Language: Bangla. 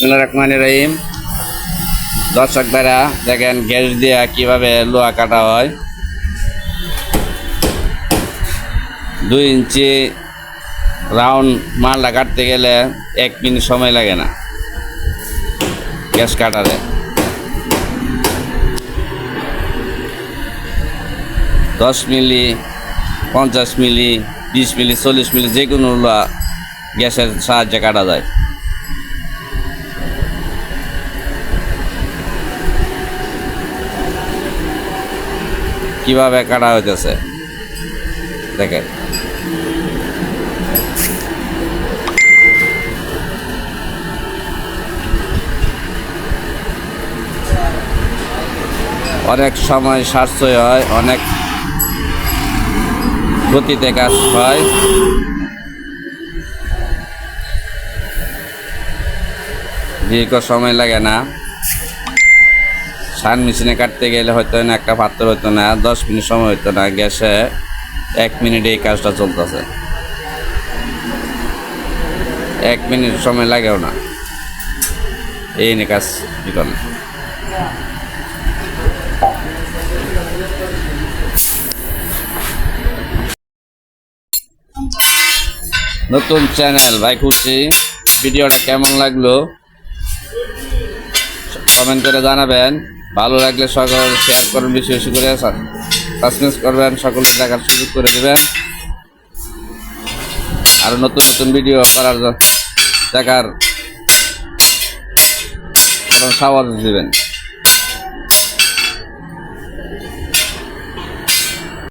বিসমিল্লাহির রহমানির রহিম। দর্শক ভাইরা দেখেন গ্যাস দিয়ে কিভাবে লোহা কাটা হয়। 2 ইঞ্চি রাউন্ড মালটা কাটতে গেলে 1 মিনিট সময় লাগে না গ্যাস কাটারে। দশ মিলি, 50 মিলি, 20 মিলি, 40 মিলি যে কোনো লোহা গ্যাসের সাহায্যে কাটা যায়। কিভাবে কাটা হইতেছে দেখেন। অনেক সময় সাশ্রয় হয়, অনেক গতিতে কাজ হয়। দীর্ঘ সময় লাগে না। সান মেশিনে কাটতে গেলে হয়তো না একটা পাত্র হইতো না, 10 মিনিট সময় হইতো না। গ্যাসে 1 মিনিটে এই কাজটা চলতেছে। 1 মিনিট সময় লাগেও না এই নিয়ে কাজ করলে। নতুন চ্যানেল ভাই খুঁজছি, ভিডিওটা কেমন লাগলো কমেন্ট করে জানাবেন। ভালো লাগলে সকল শেয়ার করুন, বেশি বেশি করে সাবস্ক্রাইব করবেন, সকলের দেখার সুযোগ করে দেবেন। আর নতুন নতুন ভিডিও করার দেখার সাহস দিবেন।